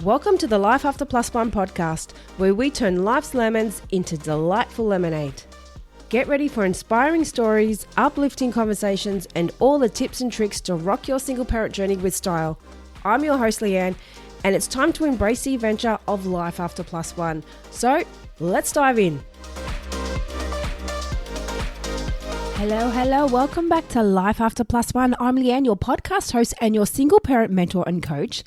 Welcome to the Life After Plus One podcast, where we turn life's lemons into delightful lemonade. Get ready for inspiring stories, uplifting conversations, and all the tips and tricks to rock your single parent journey with style. I'm your host, Leanne, and it's time to embrace the adventure of Life After Plus One. So, let's dive in. Hello. Welcome back to Life After Plus One. I'm Leanne, your podcast host and your single parent mentor and coach.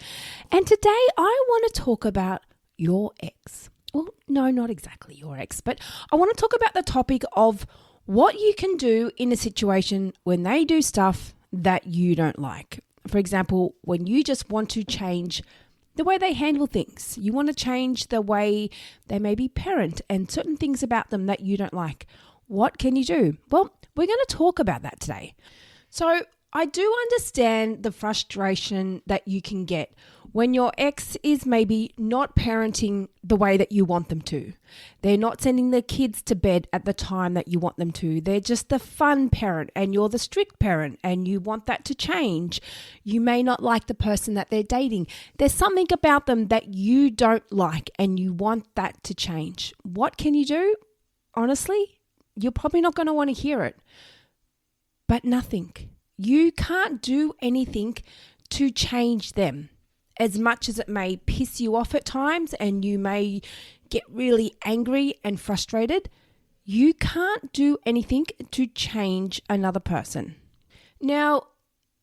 And today I want to talk about your ex. Well, no, not exactly your ex, but I want to talk about the topic of what you can do in a situation when they do stuff that you don't like. For example, when you just want to change the way they handle things. You want to change the way they maybe parent and certain things about them that you don't like. What can you do? Well, we're going to talk about that today. So I do understand the frustration that you can get when your ex is maybe not parenting the way that you want them to. They're not sending their kids to bed at the time that you want them to. They're just the fun parent and you're the strict parent and you want that to change. You may not like the person that they're dating. There's something about them that you don't like and you want that to change. What can you do? Honestly, you're probably not going to want to hear it, but nothing. You can't do anything to change them. As much as it may piss you off at times and you may get really angry and frustrated, you can't do anything to change another person. Now,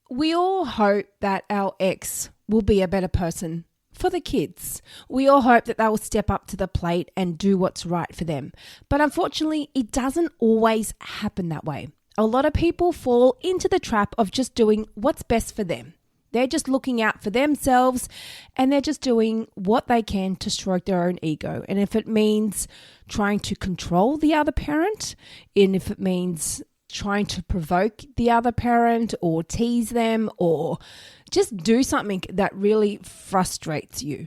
we all hope that our ex will be a better person for the kids. We all hope that they will step up to the plate and do what's right for them. But unfortunately, it doesn't always happen that way. A lot of people fall into the trap of just doing what's best for them. They're just looking out for themselves and they're just doing what they can to stroke their own ego. And if it means trying to control the other parent, and if it means trying to provoke the other parent or tease them or just do something that really frustrates you.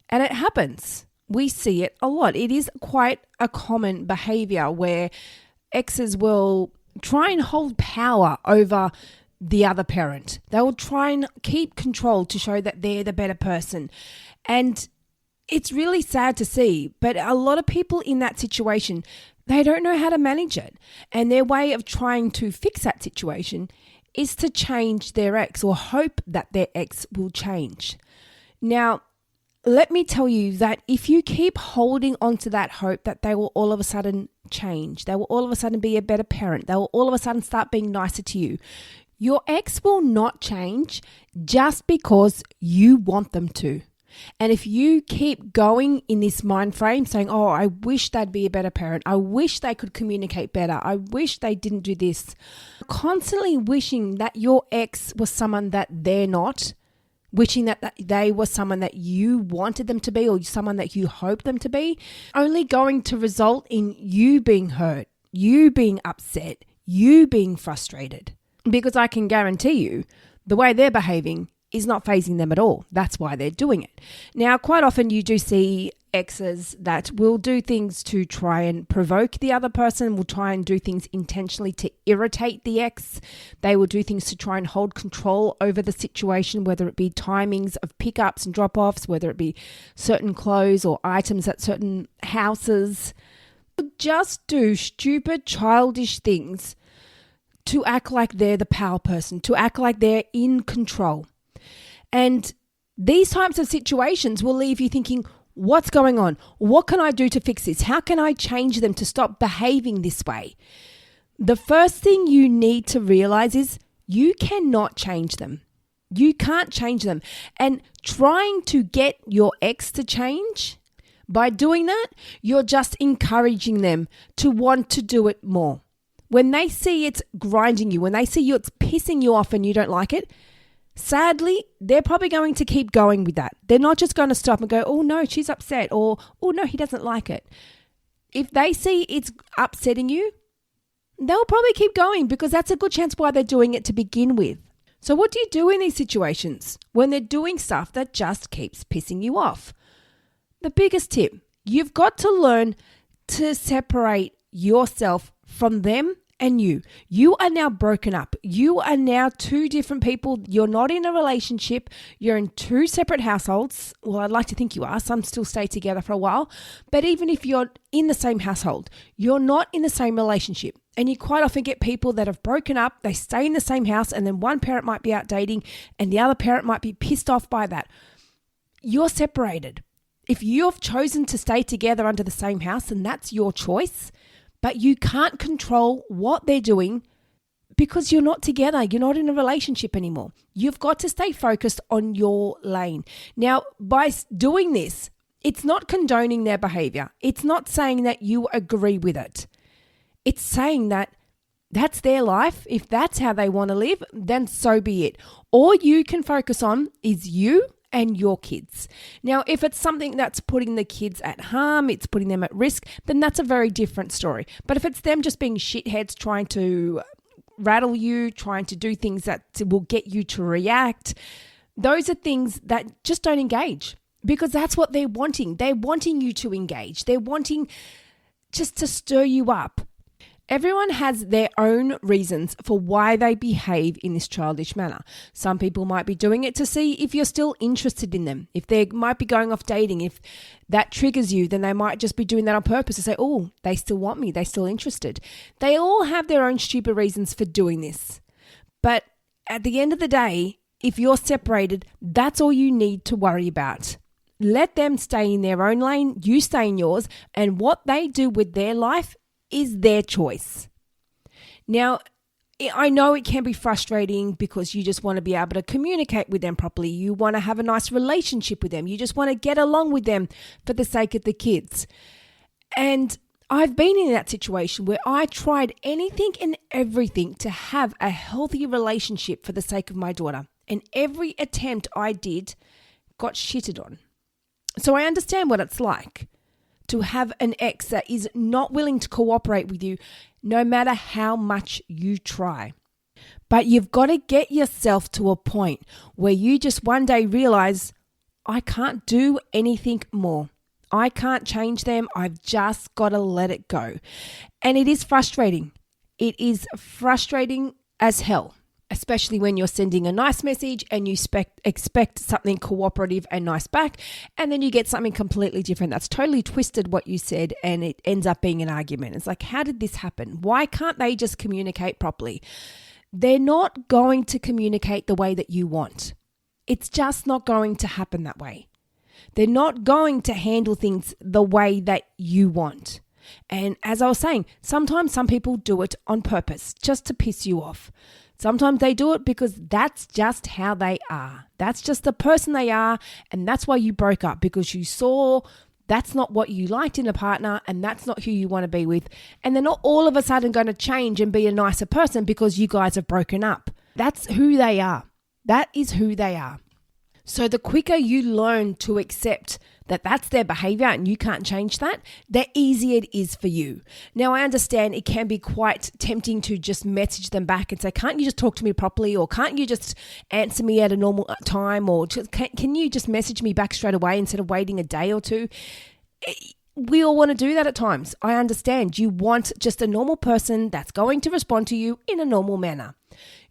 And it happens. We see it a lot. It is quite a common behavior where exes will try and hold power over the other parent. They will try and keep control to show that they're the better person. And it's really sad to see, but a lot of people in that situation, they don't know how to manage it. And their way of trying to fix that situation is to change their ex or hope that their ex will change. Now, let me tell you that if you keep holding on to that hope that they will all of a sudden change, they will all of a sudden be a better parent, they will all of a sudden start being nicer to you, your ex will not change just because you want them to. And if you keep going in this mind frame saying, oh, I wish they'd be a better parent, I wish they could communicate better, I wish they didn't do this, constantly wishing that your ex was someone that they're not, wishing that they were someone that you wanted them to be or someone that you hoped them to be, only going to result in you being hurt, you being upset, you being frustrated. Because I can guarantee you the way they're behaving is not fazing them at all. That's why they're doing it. Now, quite often you do see exes that will do things to try and provoke the other person, will try and do things intentionally to irritate the ex. They will do things to try and hold control over the situation, whether it be timings of pickups and drop-offs, whether it be certain clothes or items at certain houses. Just do stupid, childish things to act like they're the power person, to act like they're in control. And these types of situations will leave you thinking, what's going on? What can I do to fix this? How can I change them to stop behaving this way? The first thing you need to realize is you cannot change them. You can't change them. And trying to get your ex to change, by doing that, you're just encouraging them to want to do it more. When they see it's grinding you, when they see it's pissing you off and you don't like it, sadly, they're probably going to keep going with that. They're not just going to stop and go, oh no, she's upset, or oh no, he doesn't like it. If they see it's upsetting you, they'll probably keep going because that's a good chance why they're doing it to begin with. So what do you do in these situations when they're doing stuff that just keeps pissing you off? The biggest tip, you've got to learn to separate yourself from them and you are now broken up. You are now two different people. You're not in a relationship. You're in two separate households. Well, I'd like to think you are. Some still stay together for a while. But even if you're in the same household, you're not in the same relationship. And you quite often get people that have broken up, they stay in the same house, and then one parent might be out dating and the other parent might be pissed off by that. You're separated. If you've chosen to stay together under the same house, then that's your choice. But you can't control what they're doing because you're not together. You're not in a relationship anymore. You've got to stay focused on your lane. Now, by doing this, it's not condoning their behavior. It's not saying that you agree with it. It's saying that that's their life. If that's how they want to live, then so be it. All you can focus on is you and your kids. Now, if it's something that's putting the kids at harm, it's putting them at risk, then that's a very different story. But if it's them just being shitheads, trying to rattle you, trying to do things that will get you to react, those are things that just don't engage, because that's what they're wanting. They're wanting you to engage. They're wanting just to stir you up. Everyone has their own reasons for why they behave in this childish manner. Some people might be doing it to see if you're still interested in them. If they might be going off dating, if that triggers you, then they might just be doing that on purpose to say, oh, they still want me, they're still interested. They all have their own stupid reasons for doing this. But at the end of the day, if you're separated, that's all you need to worry about. Let them stay in their own lane, you stay in yours, and what they do with their life is their choice. Now, I know it can be frustrating because you just want to be able to communicate with them properly. You want to have a nice relationship with them. You just want to get along with them for the sake of the kids. And I've been in that situation where I tried anything and everything to have a healthy relationship for the sake of my daughter. And every attempt I did got shitted on. So I understand what it's like to have an ex that is not willing to cooperate with you no matter how much you try. But you've got to get yourself to a point where you just one day realize, I can't do anything more. I can't change them. I've just got to let it go. And it is frustrating. It is frustrating as hell, especially when you're sending a nice message and you expect something cooperative and nice back, and then you get something completely different that's totally twisted what you said, and it ends up being an argument. It's like, how did this happen? Why can't they just communicate properly? They're not going to communicate the way that you want. It's just not going to happen that way. They're not going to handle things the way that you want. And as I was saying, sometimes some people do it on purpose just to piss you off. Sometimes they do it because that's just how they are. That's just the person they are, and that's why you broke up, because you saw that's not what you liked in a partner and that's not who you want to be with. And they're not all of a sudden going to change and be a nicer person because you guys have broken up. That's who they are. That is who they are. So the quicker you learn to accept that that's their behavior and you can't change that, the easier it is for you. Now, I understand it can be quite tempting to just message them back and say, can't you just talk to me properly? Or can't you just answer me at a normal time? Or can you just message me back straight away instead of waiting a day or two? We all want to do that at times. I understand. You want just a normal person that's going to respond to you in a normal manner.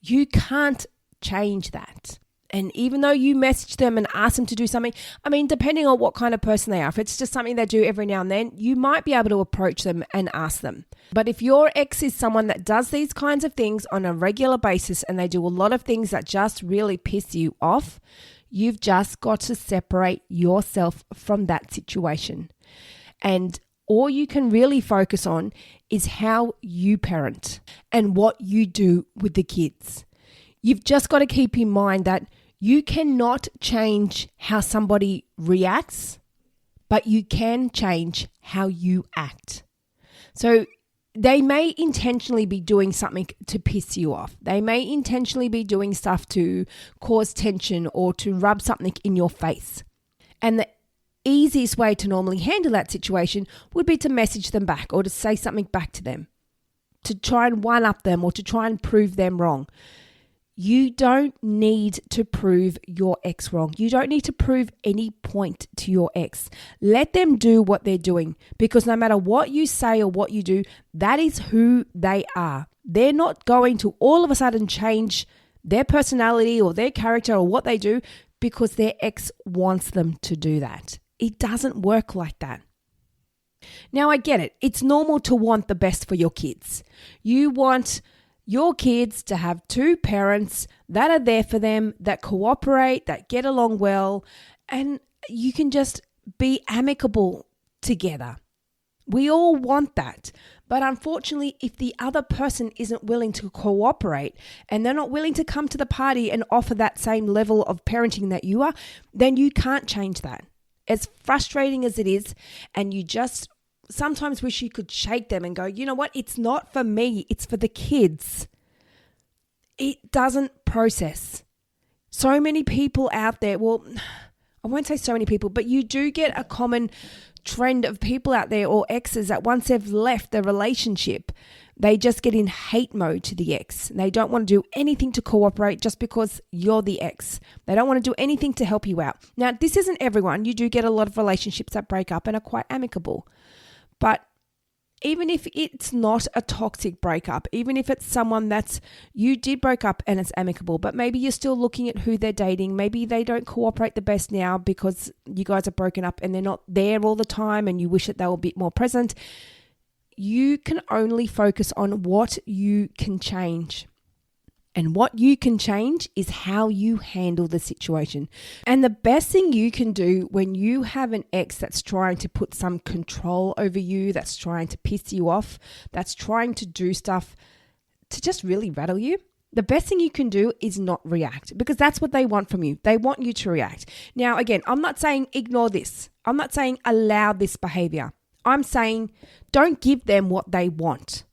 You can't change that. And even though you message them and ask them to do something, I mean, depending on what kind of person they are, if it's just something they do every now and then, you might be able to approach them and ask them. But if your ex is someone that does these kinds of things on a regular basis and they do a lot of things that just really piss you off, you've just got to separate yourself from that situation. And all you can really focus on is how you parent and what you do with the kids. You've just got to keep in mind that you cannot change how somebody reacts, but you can change how you act. So they may intentionally be doing something to piss you off. They may intentionally be doing stuff to cause tension or to rub something in your face. And the easiest way to normally handle that situation would be to message them back or to say something back to them, to try and one-up them or to try and prove them wrong. You don't need to prove your ex wrong. You don't need to prove any point to your ex. Let them do what they're doing, because no matter what you say or what you do, that is who they are. They're not going to all of a sudden change their personality or their character or what they do because their ex wants them to do that. It doesn't work like that. Now, I get it. It's normal to want the best for your kids. You want your kids to have two parents that are there for them, that cooperate, that get along well, and you can just be amicable together. We all want that. But unfortunately, if the other person isn't willing to cooperate and they're not willing to come to the party and offer that same level of parenting that you are, then you can't change that. As frustrating as it is, and you just sometimes wish you could shake them and go, you know what? It's not for me. It's for the kids. It doesn't process. So many people out there, well, I won't say so many people, but you do get a common trend of people out there or exes that once they've left the relationship, they just get in hate mode to the ex. They don't want to do anything to cooperate just because you're the ex. They don't want to do anything to help you out. Now, this isn't everyone. You do get a lot of relationships that break up and are quite amicable. But even if it's not a toxic breakup, even if it's someone that's, you did break up and it's amicable, but maybe you're still looking at who they're dating. Maybe they don't cooperate the best now because you guys are broken up and they're not there all the time and you wish that they were a bit more present. You can only focus on what you can change. And what you can change is how you handle the situation. And the best thing you can do when you have an ex that's trying to put some control over you, that's trying to piss you off, that's trying to do stuff to just really rattle you, the best thing you can do is not react, because that's what they want from you. They want you to react. Now, again, I'm not saying ignore this. I'm not saying allow this behavior. I'm saying don't give them what they want.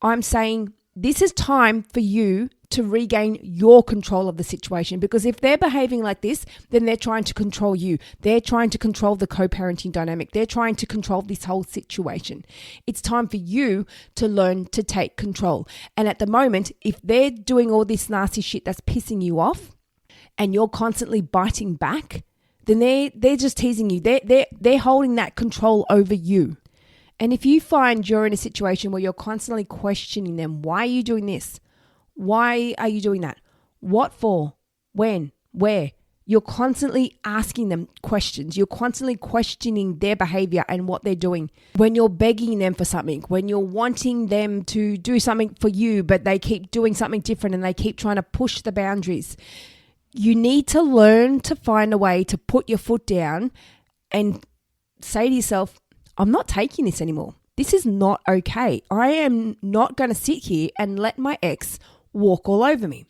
I'm saying this is time for you to regain your control of the situation, because if they're behaving like this, then they're trying to control you. They're trying to control the co-parenting dynamic. They're trying to control this whole situation. It's time for you to learn to take control. And at the moment, if they're doing all this nasty shit that's pissing you off and you're constantly biting back, then they're just teasing you. They're holding that control over you. And if you find you're in a situation where you're constantly questioning them, why are you doing this? Why are you doing that? What for? When? Where? You're constantly asking them questions. You're constantly questioning their behavior and what they're doing. When you're begging them for something, when you're wanting them to do something for you, but they keep doing something different and they keep trying to push the boundaries, you need to learn to find a way to put your foot down and say to yourself, I'm not taking this anymore. This is not okay. I am not going to sit here and let my ex walk all over me.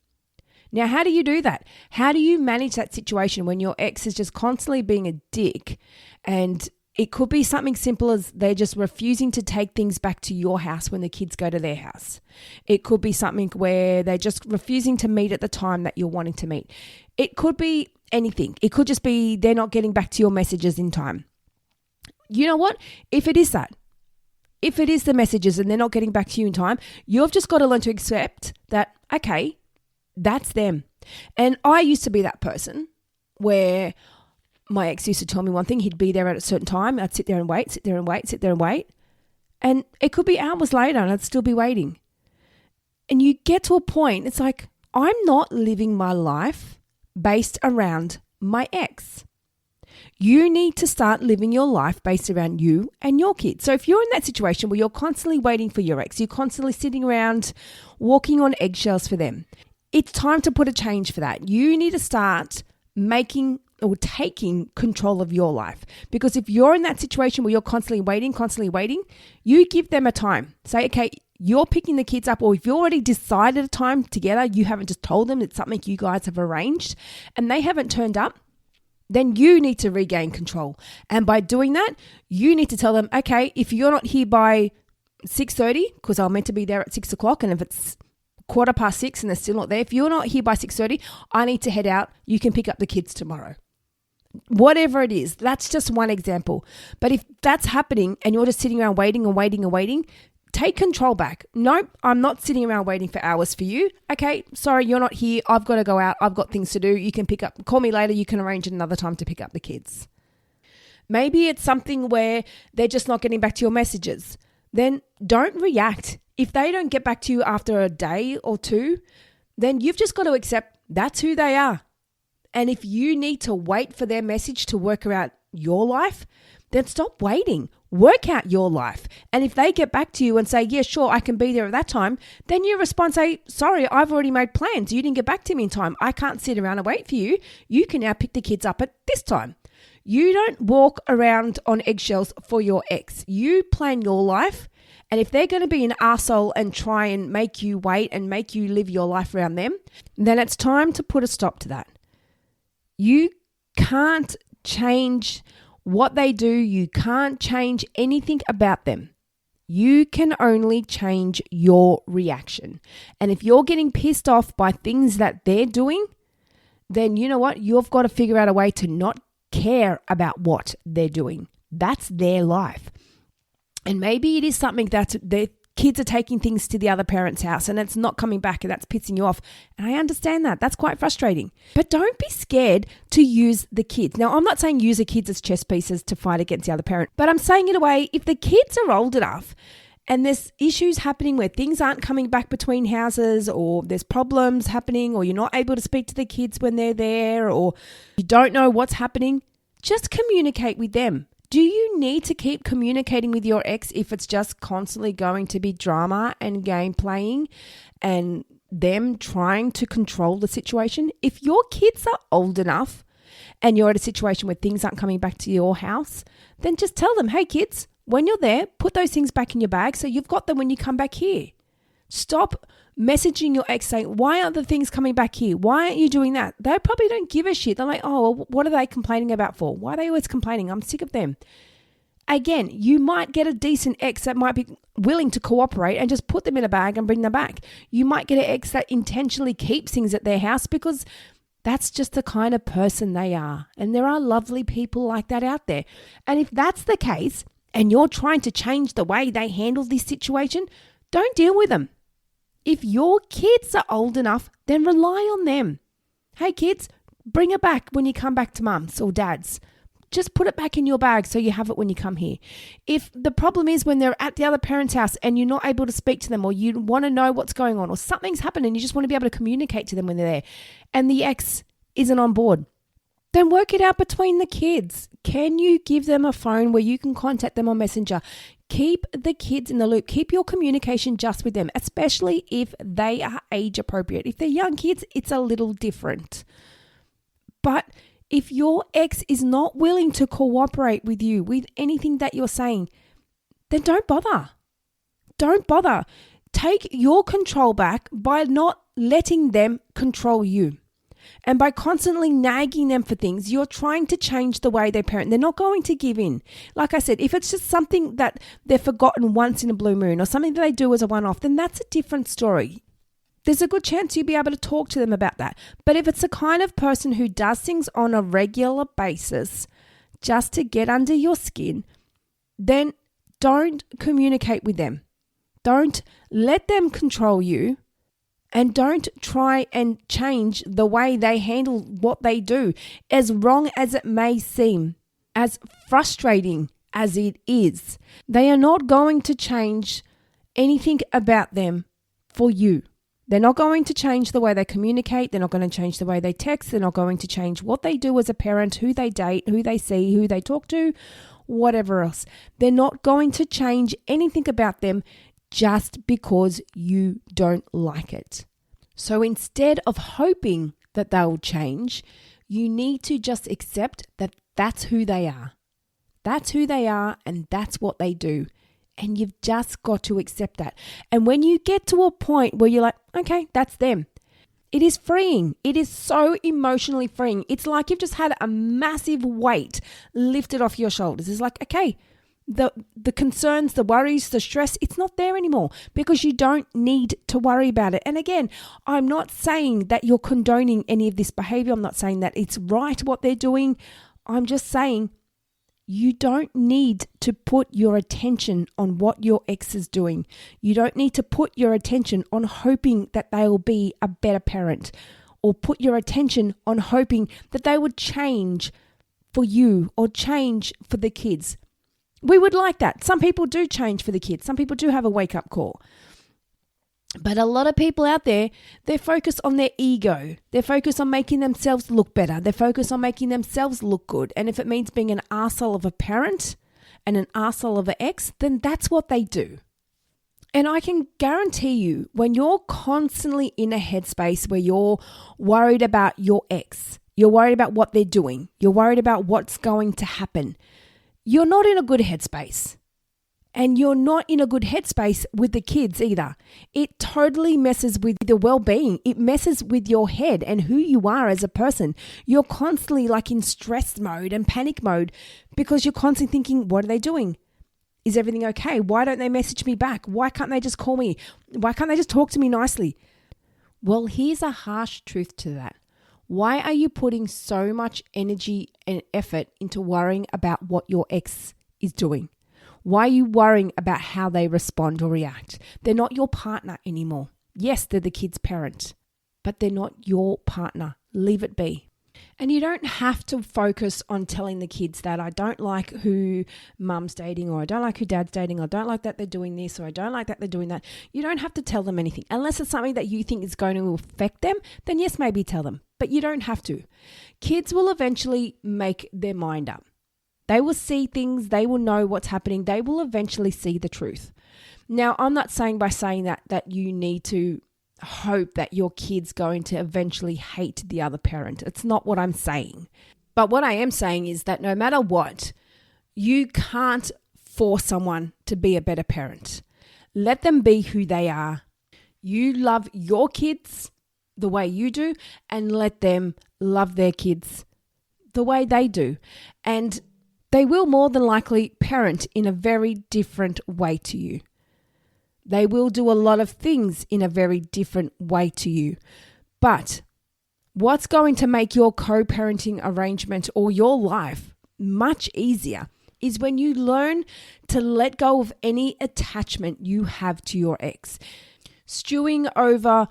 Now, how do you do that? How do you manage that situation when your ex is just constantly being a dick? And it could be something simple as they're just refusing to take things back to your house when the kids go to their house. It could be something where they're just refusing to meet at the time that you're wanting to meet. It could be anything. It could just be they're not getting back to your messages in time. You know what? If it is that, if it is the messages and they're not getting back to you in time, you've just got to learn to accept that, okay, that's them. And I used to be that person where my ex used to tell me one thing, he'd be there at a certain time. I'd sit there and wait. And it could be hours later and I'd still be waiting. And you get to a point, it's like, I'm not living my life based around my ex. You need to start living your life based around you and your kids. So if you're in that situation where you're constantly waiting for your ex, you're constantly sitting around walking on eggshells for them, it's time to put a change for that. You need to start making or taking control of your life. Because if you're in that situation where you're constantly waiting, you give them a time. Say, okay, you're picking the kids up, or if you already decided a time together, you haven't just told them it's something you guys have arranged and they haven't turned up, then you need to regain control. And by doing that, you need to tell them, okay, if you're not here by 6:30, because I'm meant to be there at 6 o'clock, and if it's 6:15 and they're still not there, if you're not here by 6:30, I need to head out. You can pick up the kids tomorrow. Whatever it is, that's just one example. But if that's happening and you're just sitting around waiting, take control back. Nope, I'm not sitting around waiting for hours for you. Okay, sorry, you're not here. I've got to go out. I've got things to do. You can call me later. You can arrange another time to pick up the kids. Maybe it's something where they're just not getting back to your messages. Then don't react. If they don't get back to you after a day or two, then you've just got to accept that's who they are. And if you need to wait for their message to work out your life, then stop waiting. Work out your life. And if they get back to you and say, yeah, sure, I can be there at that time, then you respond, say, sorry, I've already made plans. You didn't get back to me in time. I can't sit around and wait for you. You can now pick the kids up at this time. You don't walk around on eggshells for your ex. You plan your life. And if they're going to be an arsehole and try and make you wait and make you live your life around them, then it's time to put a stop to that. You can't change what they do. You can't change anything about them. You can only change your reaction. And if you're getting pissed off by things that they're doing, then you know what? You've got to figure out a way to not care about what they're doing. That's their life. And maybe it is something that the kids are taking things to the other parent's house and it's not coming back and that's pissing you off. And I understand that. That's quite frustrating. But don't be scared to use the kids. Now, I'm not saying use the kids as chess pieces to fight against the other parent, but I'm saying in a way, if the kids are old enough and there's issues happening where things aren't coming back between houses, or there's problems happening, or you're not able to speak to the kids when they're there, or you don't know what's happening, just communicate with them. Do you need to keep communicating with your ex if it's just constantly going to be drama and game playing and them trying to control the situation? If your kids are old enough and you're at a situation where things aren't coming back to your house, then just tell them, hey kids, when you're there, put those things back in your bag so you've got them when you come back here. Stop messaging your ex saying, why aren't the things coming back here? Why aren't you doing that? They probably don't give a shit. They're like, oh, well, what are they complaining about for? Why are they always complaining? I'm sick of them. Again, you might get a decent ex that might be willing to cooperate and just put them in a bag and bring them back. You might get an ex that intentionally keeps things at their house because that's just the kind of person they are. And there are lovely people like that out there. And if that's the case and you're trying to change the way they handle this situation, don't deal with them. If your kids are old enough, then rely on them. Hey kids, bring it back when you come back to mum's or dad's. Just put it back in your bag so you have it when you come here. If the problem is when they're at the other parent's house and you're not able to speak to them, or you want to know what's going on, or something's happened and you just want to be able to communicate to them when they're there, and the ex isn't on board, then work it out between the kids. Can you give them a phone where you can contact them on Messenger? Keep the kids in the loop. Keep your communication just with them, especially if they are age appropriate. If they're young kids, it's a little different. But if your ex is not willing to cooperate with you with anything that you're saying, then don't bother. Don't bother. Take your control back by not letting them control you. And by constantly nagging them for things, you're trying to change the way they parent. They're not going to give in. Like I said, if it's just something that they've forgotten once in a blue moon or something that they do as a one-off, then that's a different story. There's a good chance you'll be able to talk to them about that. But if it's the kind of person who does things on a regular basis just to get under your skin, then don't communicate with them. Don't let them control you. And don't try and change the way they handle what they do, as wrong as it may seem, as frustrating as it is. They are not going to change anything about them for you. They're not going to change the way they communicate. They're not going to change the way they text. They're not going to change what they do as a parent, who they date, who they see, who they talk to, whatever else. They're not going to change anything about them just because you don't like it. So instead of hoping that they'll change, you need to just accept that that's who they are. That's who they are and that's what they do. And you've just got to accept that. And when you get to a point where you're like, okay, that's them, it is freeing. It is so emotionally freeing. It's like you've just had a massive weight lifted off your shoulders. It's like, okay, the concerns, the worries, the stress, it's not there anymore because you don't need to worry about it. And again, I'm not saying that you're condoning any of this behavior. I'm not saying that it's right what they're doing. I'm just saying you don't need to put your attention on what your ex is doing. You don't need to put your attention on hoping that they'll be a better parent, or put your attention on hoping that they would change for you or change for the kids. We would like that. Some people do change for the kids. Some people do have a wake-up call. But a lot of people out there, they're focused on their ego. They're focused on making themselves look better. They're focused on making themselves look good. And if it means being an arsehole of a parent and an arsehole of an ex, then that's what they do. And I can guarantee you, when you're constantly in a headspace where you're worried about your ex, you're worried about what they're doing, you're worried about what's going to happen, you're not in a good headspace. And you're not in a good headspace with the kids either. It totally messes with the well-being. It messes with your head and who you are as a person. You're constantly like in stress mode and panic mode because you're constantly thinking, what are they doing? Is everything okay? Why don't they message me back? Why can't they just call me? Why can't they just talk to me nicely? Well, here's a harsh truth to that. Why are you putting so much energy and effort into worrying about what your ex is doing? Why are you worrying about how they respond or react? They're not your partner anymore. Yes, they're the kid's parent, but they're not your partner. Leave it be. And you don't have to focus on telling the kids that I don't like who mum's dating, or I don't like who dad's dating, or I don't like that they're doing this, or I don't like that they're doing that. You don't have to tell them anything. Unless it's something that you think is going to affect them, then yes, maybe tell them. But you don't have to. Kids will eventually make their mind up. They will see things, they will know what's happening, they will eventually see the truth. Now, I'm not saying by saying that you need to hope that your kid's going to eventually hate the other parent. It's not what I'm saying. But what I am saying is that no matter what, you can't force someone to be a better parent. Let them be who they are. You love your kids the way you do, and let them love their kids the way they do. And they will more than likely parent in a very different way to you. They will do a lot of things in a very different way to you. But what's going to make your co-parenting arrangement or your life much easier is when you learn to let go of any attachment you have to your ex. Stewing over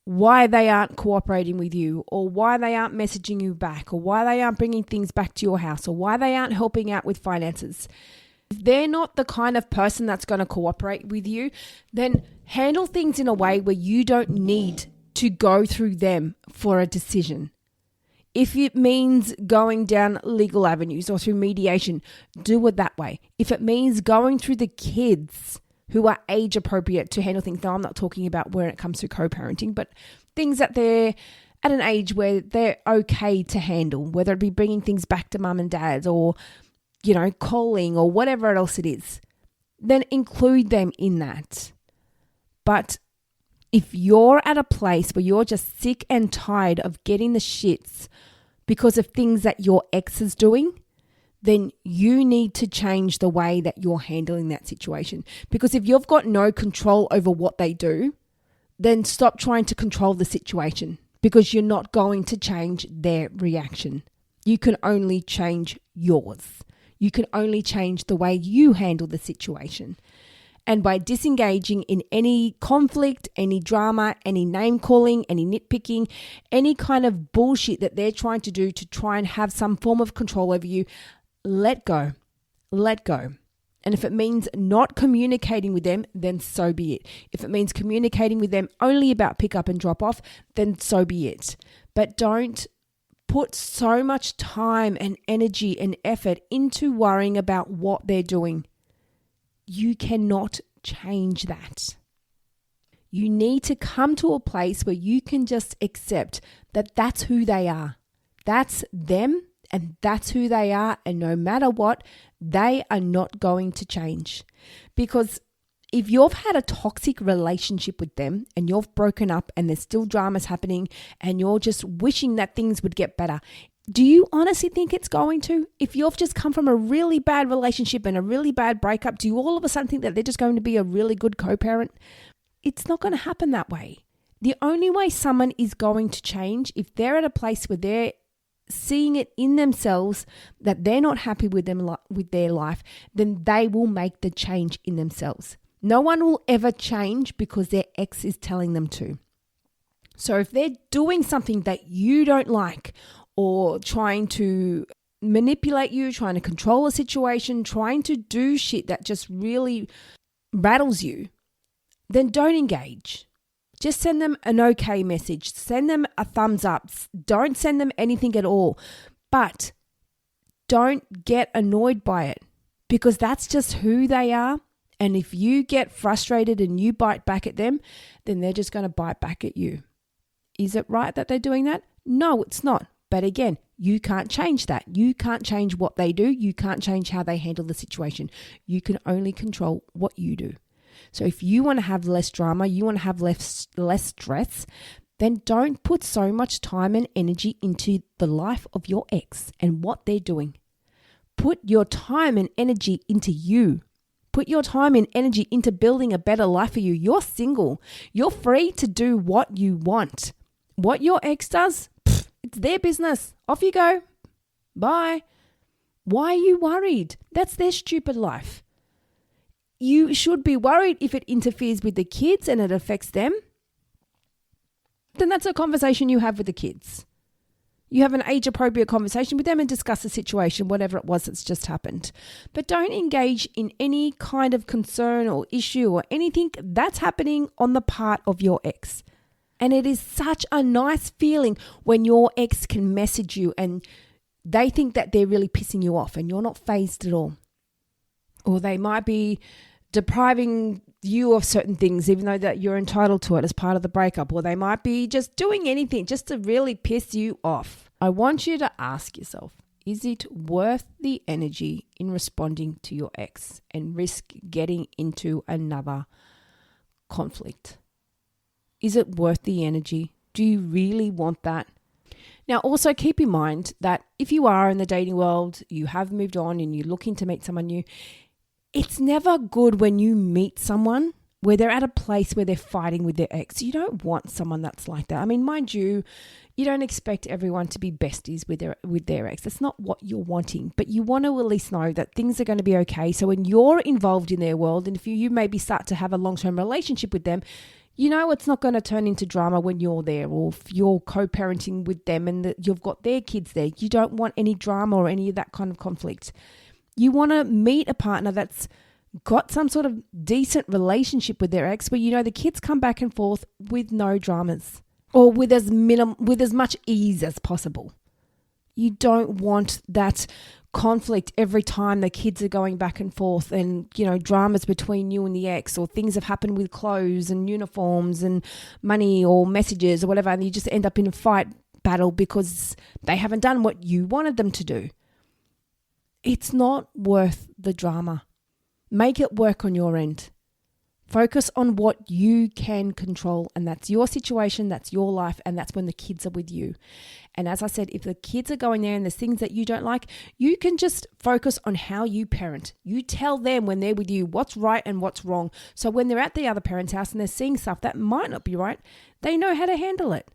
why they aren't cooperating with you, or why they aren't messaging you back, or why they aren't bringing things back to your house, or why they aren't helping out with finances. If they're not the kind of person that's going to cooperate with you, then handle things in a way where you don't need to go through them for a decision. If it means going down legal avenues or through mediation, do it that way. If it means going through the kids who are age appropriate to handle things. Now, I'm not talking about when it comes to co-parenting, but things that they're at an age where they're okay to handle, whether it be bringing things back to mum and dad, or, calling, or whatever else it is, then include them in that. But if you're at a place where you're just sick and tired of getting the shits because of things that your ex is doing, then you need to change the way that you're handling that situation. Because if you've got no control over what they do, then stop trying to control the situation, because you're not going to change their reaction. You can only change yours. You can only change the way you handle the situation. And by disengaging in any conflict, any drama, any name calling, any nitpicking, any kind of bullshit that they're trying to do to try and have some form of control over you, let go. Let go. And if it means not communicating with them, then so be it. If it means communicating with them only about pick up and drop off, then so be it. But don't put so much time and energy and effort into worrying about what they're doing. You cannot change that. You need to come to a place where you can just accept that that's who they are. That's them. And that's who they are. And no matter what, they are not going to change. Because if you've had a toxic relationship with them and you've broken up and there's still dramas happening and you're just wishing that things would get better, do you honestly think it's going to? If you've just come from a really bad relationship and a really bad breakup, do you all of a sudden think that they're just going to be a really good co-parent? It's not going to happen that way. The only way someone is going to change, if they're at a place where they're seeing it in themselves that they're not happy with their life, then they will make the change in themselves. No one will ever change because their ex is telling them to. So if they're doing something that you don't like, or trying to manipulate you, trying to control a situation, trying to do shit that just really rattles you, then don't engage. Just send them an okay message. Send them a thumbs up. Don't send them anything at all. But don't get annoyed by it, because that's just who they are. And if you get frustrated and you bite back at them, then they're just going to bite back at you. Is it right that they're doing that? No, it's not. But again, you can't change that. You can't change what they do. You can't change how they handle the situation. You can only control what you do. So if you want to have less drama, you want to have less stress, then don't put so much time and energy into the life of your ex and what they're doing. Put your time and energy into you. Put your time and energy into building a better life for you. You're single. You're free to do what you want. What your ex does, it's their business. Off you go. Bye. Why are you worried? That's their stupid life. You should be worried if it interferes with the kids and it affects them. Then that's a conversation you have with the kids. You have an age-appropriate conversation with them and discuss the situation, whatever it was that's just happened. But don't engage in any kind of concern or issue or anything that's happening on the part of your ex. And it is such a nice feeling when your ex can message you and they think that they're really pissing you off and you're not fazed at all. Or they might be depriving you of certain things, even though that you're entitled to it as part of the breakup, or they might be just doing anything just to really piss you off. I want you to ask yourself, is it worth the energy in responding to your ex and risk getting into another conflict? Is it worth the energy? Do you really want that? Now, also keep in mind that if you are in the dating world, you have moved on and you're looking to meet someone new, it's never good when you meet someone where they're at a place where they're fighting with their ex. You don't want someone that's like that. I mean, mind you, you don't expect everyone to be besties with their ex. That's not what you're wanting. But you want to at least know that things are going to be okay. So when you're involved in their world, and if you maybe start to have a long-term relationship with them, you know it's not going to turn into drama when you're there, or if you're co-parenting with them and you've got their kids there. You don't want any drama or any of that kind of conflict. You want to meet a partner that's got some sort of decent relationship with their ex, where you know the kids come back and forth with no dramas, or with as much ease as possible. You don't want that conflict every time the kids are going back and forth, and you know dramas between you and the ex, or things have happened with clothes and uniforms and money or messages or whatever, and you just end up in a fight battle because they haven't done what you wanted them to do. It's not worth the drama. Make it work on your end. Focus on what you can control, and that's your situation, that's your life, and that's when the kids are with you. And as I said, if the kids are going there and there's things that you don't like, you can just focus on how you parent. You tell them when they're with you what's right and what's wrong. So when they're at the other parent's house and they're seeing stuff that might not be right, they know how to handle it.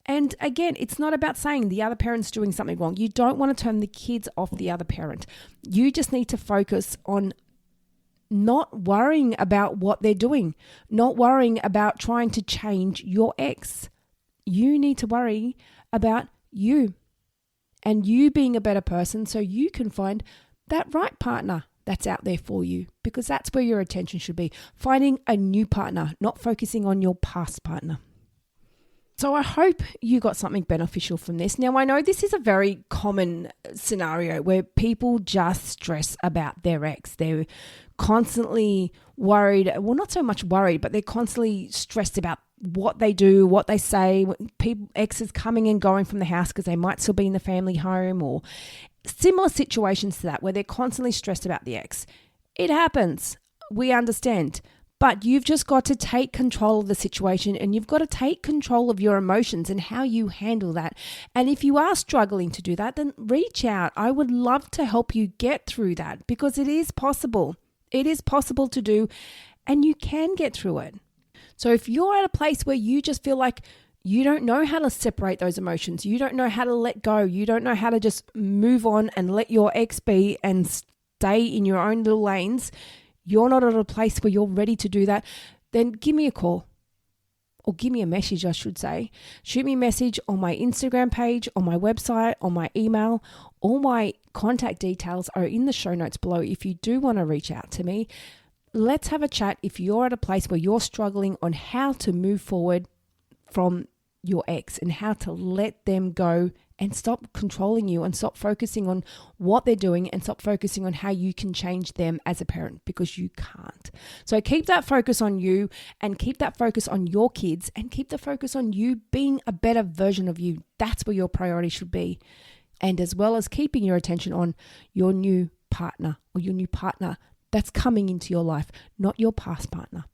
And again, it's not about saying the other parent's doing something wrong. You don't want to turn the kids off the other parent. You just need to focus on not worrying about what they're doing, not worrying about trying to change your ex. You need to worry about you and you being a better person so you can find that right partner that's out there for you, because that's where your attention should be. Finding a new partner, not focusing on your past partner. So I hope you got something beneficial from this. Now, I know this is a very common scenario where people just stress about their ex. They're constantly worried, well, not so much worried, but they're constantly stressed about what they do, what they say, exes coming and going from the house because they might still be in the family home, or similar situations to that where they're constantly stressed about the ex. It happens. We understand. But you've just got to take control of the situation, and you've got to take control of your emotions and how you handle that. And if you are struggling to do that, then reach out. I would love to help you get through that, because it is possible. It is possible to do, and you can get through it. So if you're at a place where you just feel like you don't know how to separate those emotions, you don't know how to let go, you don't know how to just move on and let your ex be and stay in your own little lanes, you're not at a place where you're ready to do that, then give me a call, or give me a message, I should say. Shoot me a message on my Instagram page, on my website, on my email. All my contact details are in the show notes below if you do want to reach out to me. let's have a chat if you're at a place where you're struggling on how to move forward from your ex and how to let them go and stop controlling you and stop focusing on what they're doing and stop focusing on how you can change them as a parent, because you can't. So keep that focus on you and keep that focus on your kids and keep the focus on you being a better version of you. That's where your priority should be. And as well as keeping your attention on your new partner or your new partner that's coming into your life, not your past partner.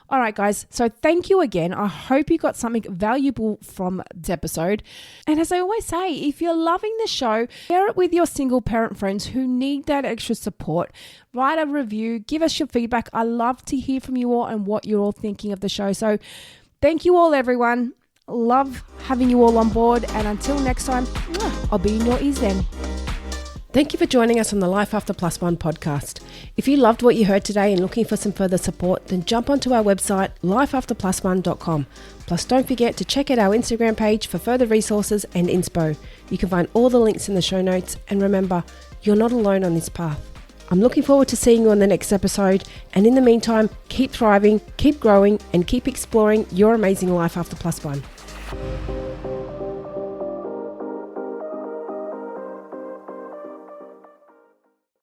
All right, guys. So thank you again. I hope you got something valuable from this episode. And as I always say, if you're loving the show, share it with your single parent friends who need that extra support. Write a review. Give us your feedback. I love to hear from you all and what you're all thinking of the show. So thank you all, everyone. Love having you all on board. And until next time, I'll be in your ears then. Thank you for joining us on the Life After Plus One podcast. If you loved what you heard today and looking for some further support, then jump onto our website, lifeafterplusone.com. Plus, don't forget to check out our Instagram page for further resources and inspo. You can find all the links in the show notes. And remember, you're not alone on this path. I'm looking forward to seeing you on the next episode. And in the meantime, keep thriving, keep growing, and keep exploring your amazing life after plus one.